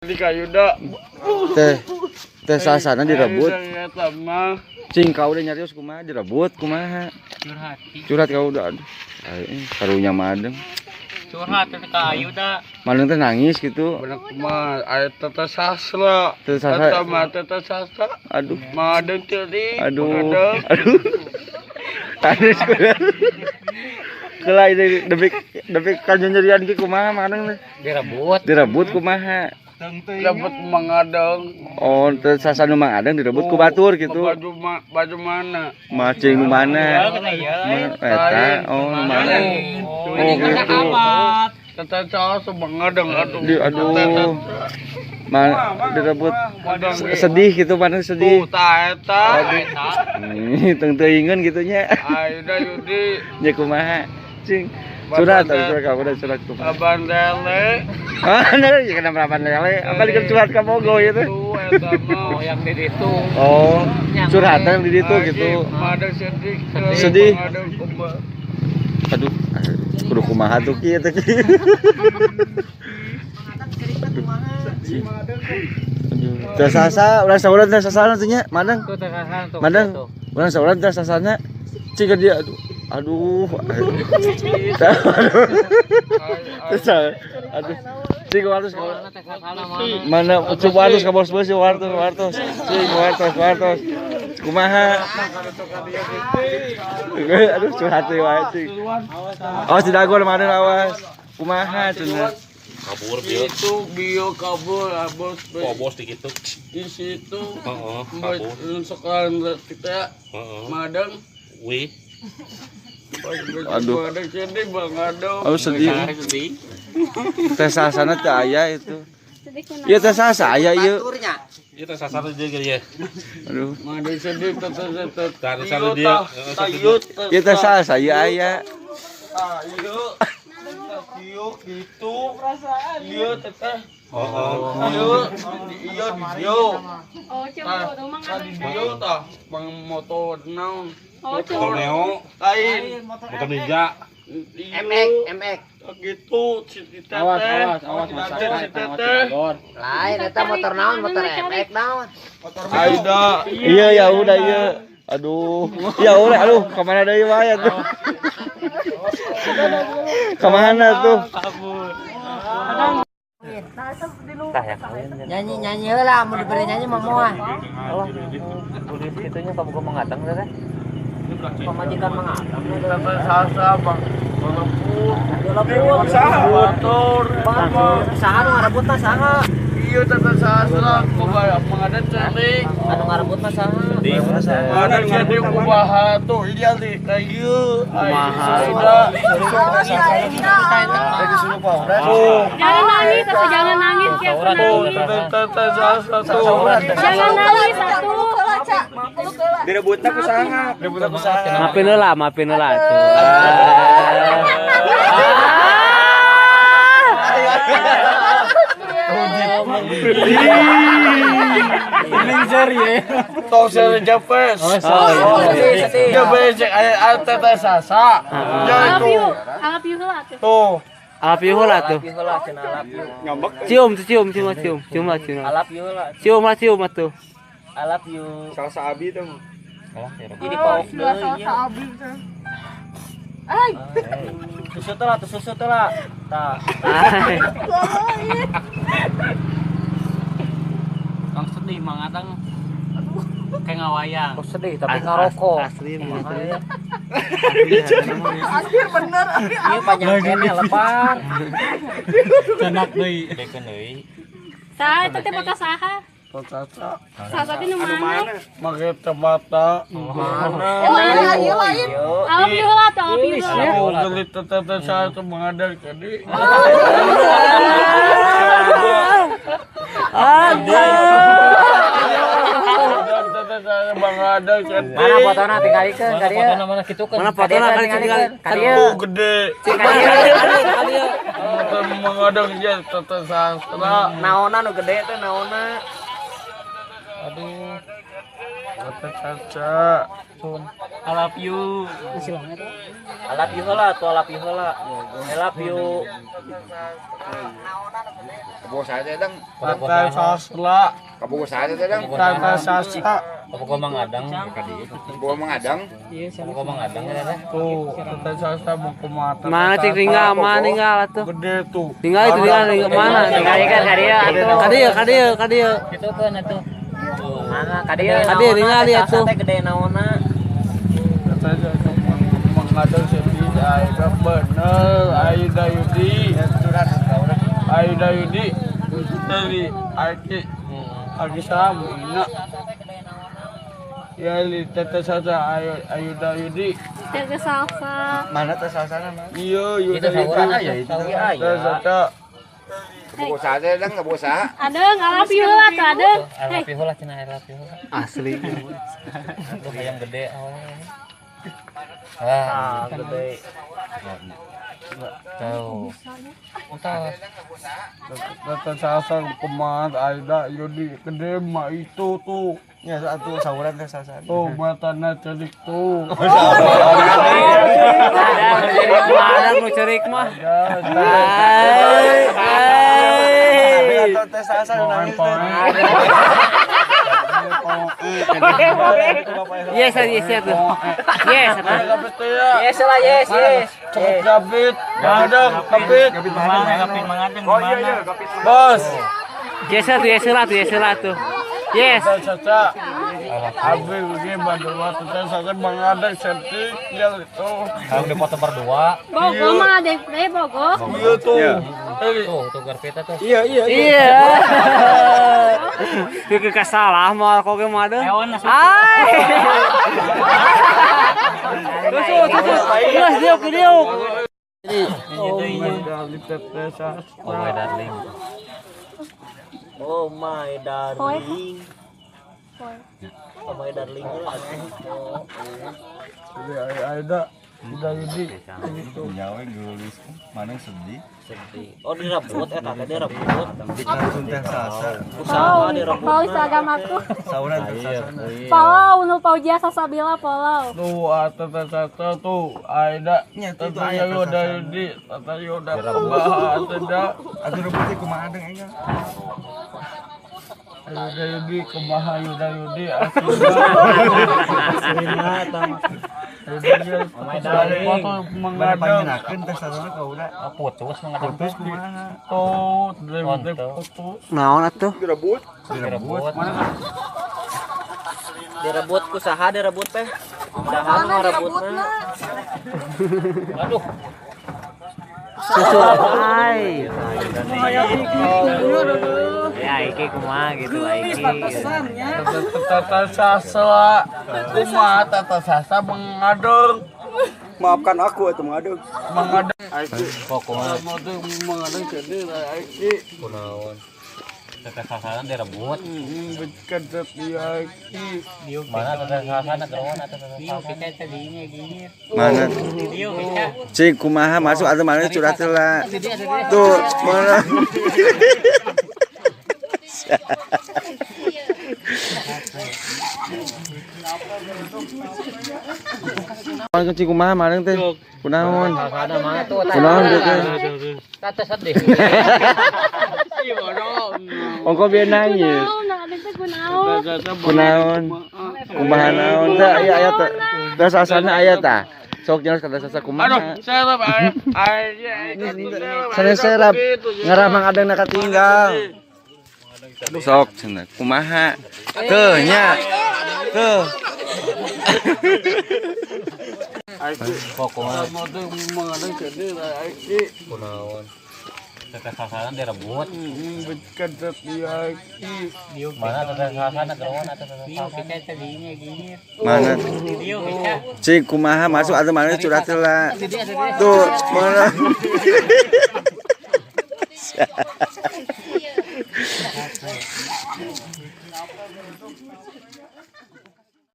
Di kayu dah. Teh sasana direbut. Cing kau udah nyarios kumaha direbut kumaha. Curhat kau udah. Karunya madeng. Curhat ke kayu dah. Madeng teh nangis gitu. Bener kumaha aya teh sasra. Teh sasra. Eta mah teh sasra. Aduh. Madeng teuing. Aduh. Tadis kuda. Kela ini demi kanjanyerian ki kumaha madeng teh. Direbut kumaha. Dapat mengadang. Oh, teh sasana mangadang direbut ku batur gitu. Baju mana? Macing nu mana? Eta, oh mana? Oh gitu. Tete saos mengadang atuh. Aduh. Direbut sedih gitu mana sedih. Tah eta. Teu teuingeun gitu nya. Ayeuna Yudi. Nya kumaha? Cing. Surat ka udah surat kumaha? Aban lele. Mana ya kenapa aban lele? Apa dikeun surat ka Bogo ya teh? Eta mah yang di situ. Oh, curhatan di ditu gitu. Madeng sedih. Sedih. Madeng kumaha? Aduh, kudu kumaha tuh kieu teh. Teh sasa, urang sauran teh sasana teh nya, madeng. Madeng, urang sauran teh sasana. Cing dia aduh. Aduh. Cing wartos mana coba wartos ka bos-bos wartos. Cing wartos. Kumaha? Aduh curhat teh wae cing. Awas didagor madeng awas. Kumaha cenah? Kabur bio. Itu bio kabur bos. Kobos di kitu. Di situ. Heeh, kabur. Sekarang kita madeng. Wih. Aduh. Madeng sedih Bang Ado. Oh sedih. Teh sasana teh aya itu. Ieu teh sasa aya ieu. Ieu teh sasar dia ge ya. Aduh. Madeng sedih teh. Dari sana dia. Ieu teh sasa ieu aya. Ieu. Ieu gitu. Ieu teteh. Iya. Oh, coba dong mang Tadi dia tah bang motor naon. Oh, Motor coba. Neo, Lain. motor Ninja. MX. Gitu si teteh. Awas Si teteh. Lain eta motor naon, motor MX naon. Aida. Iya ya udah iya. Aduh. Ya udah aduh kemana deui wae tuh. Kemana tuh? Nyanyi lah, mau diberi nyanyi mau moal. Tulis itunya kamu mengatang teh. Pemajikan mengatang. Teteh sasa bang. Meleput. Motor. Saha nu ngarebut mah saha? Iya teteh sasa. Kumaha mengadat celik. Anu ngarebut mah saha? Ada jadi kumaha tuh iya di kayu. Kumaha. Sudah. Jangan nangis, atuh, jangan nangis, siap nangis. Teteh sasa tuh. Jangan nangis atuh. Direbutna ku saha? Direbutna ku saha? Maafin heula atuh. Mingser ya. Tong sel japes. Japes aya teteh sasa. Ya itu. Alap you heula atuh. Tuh. Alap heula atuh. Ngambek. Cium lah. Alap you lah. Cium atuh. Alap you. Sasa abi tuh. Jadi pauk deui. Susu teh lah. Tah. Kang sedih mangatang. Kayak ngawayang. Oh sedih tapi ngarokok. Asli mah. Ieu panjang kene lepar. Cenak deui. Dekeun deui. Saha eta teh botas saha? Sasa. Saha teh nu mana? Make temata. Alap you heula atuh, alap you heula. Aku gelit teteh sasa mengadar jadi. Bang ada jadi. Mana fotona tinggalikeun ka dieu. Mana kitu kan. Mana fotona tinggalikeun ka dieu. Gede. Mengadang ya teteh sastra. Naona nu gede teh naona. Aduh. Caca. I love you. I love you heula tuh, I love you heula. I love you. Kabogo sa teh dang. Tata sasla. Kabogo sa teh dang. Tata sasa. Kabogo mangadang. Kabogo mangadang. Kabogo mangadang ya teh. Tuh, tata sasa buku mata. Mana cik tinggal, mana tinggal atuh. Gede tuh. Tinggal itu tinggal mana? Tinggal ikan kadia atuh. Kadia. Itu kan atuh. Mana Kadia tinggal lihat tuh. teh gede naonna. Tata sasa mengadang sedih. Aida bener. Aida Yudi. Aida Yudi. Dari Aki sama Ina. Ya li tata sasa Aida Yudi. Tete salsa. Mana teh sasana mah? Iya, Itu Yuda sahuran itu. aja itu. Tata sasa. Kabogo sa teh dang, kabogo sa. Adeng, alap yuk lah tuh adeng. I love you heula cenah I love you heula. Asli. Tuh hayang gede awalnya. Ah, gede. Tahu. Tahu. Tata sasa kemana Aida Yudi gede mah itu tuh. Nya atuh sahuran teh sasana. Tuh matanya celik tuh. Ada nu cerik mah. Atuh teh sasana nangis teh. Yes tuh. Yes nah. Yes lah, yes. Cepet gabit, ada gabit. Oh iya. Bos, Yes tuh. Yes. caca. Abi begini bandel waktu saya sakit mengadang sentik ya itu. Kalau dipoto berdua. Bogo mah adeng, bogo. Iya tuh. Tuh garpeta tuh. Iya. Itu kesalah mau kok ge mah deh. Ai. Terus dia. Oh my darling. Oh my darling. Oh my darling. Jadi Aida udah jadi. Nyawa geulis mana sedih. Sedih. Oh direbut eta teh direbut. Langsung teh sasa. Usaha direbut. Pau agamaku. Sauran teh sasana. Palau, nu pau jasa sabila palau. Tuh tata sasa tuh Aida. Tata Yuda Yudi, tata Yuda kembahan tidak. Atuh rebutnya kumaha deng aing. Yuda Yudi kembahan Yuda Yudi. Mana panjenakeun teh sasana ka udah. Putus mengadang. Putus kumaha? Tuh, dari putus. Naon atuh? Direbut. Direbut ku saha direbut teh? Saha nu ngarebut mah? Aduh. Susu ai. Ya iki kumaha gitu iki. Tata sasa, kumaha tata sasa mengadang. Maafkan aku atuh mengadeng. Mengadang. Pokoknya Mengadang jadi Aiki. kunaon. Teteh sasaran direbut. Berkedet dia Aiki. Mana teteh sasaran keruan atau teteh Mana? Cing kumaha masuk atuh mana curhat heula. Tuh, mana? Pan cing kumaha mana teh? Kunaon? sasaran mana tuh? Kunaon dia teh? Teteh sedih. Ongko bieu nangis. Kunaon, adeng teh kunaon. Kunaon? Kumaha naon teh? Aya teh. Teh sasana aya tah. Sok jelas kata sasa kumaha. Serap Sana serap ngaramang ada nak tinggal. Sok cenah kumaha. Teu nya. Teu. Pokoknya mengadang jadi Aiki. kunaon. Teteh sasaran direbut. Berkedet dia Aiki. Mana teteh sasaran keruan atau teteh Mana? Cing kumaha masuk atuh mana curhat heula. Tuh, mana?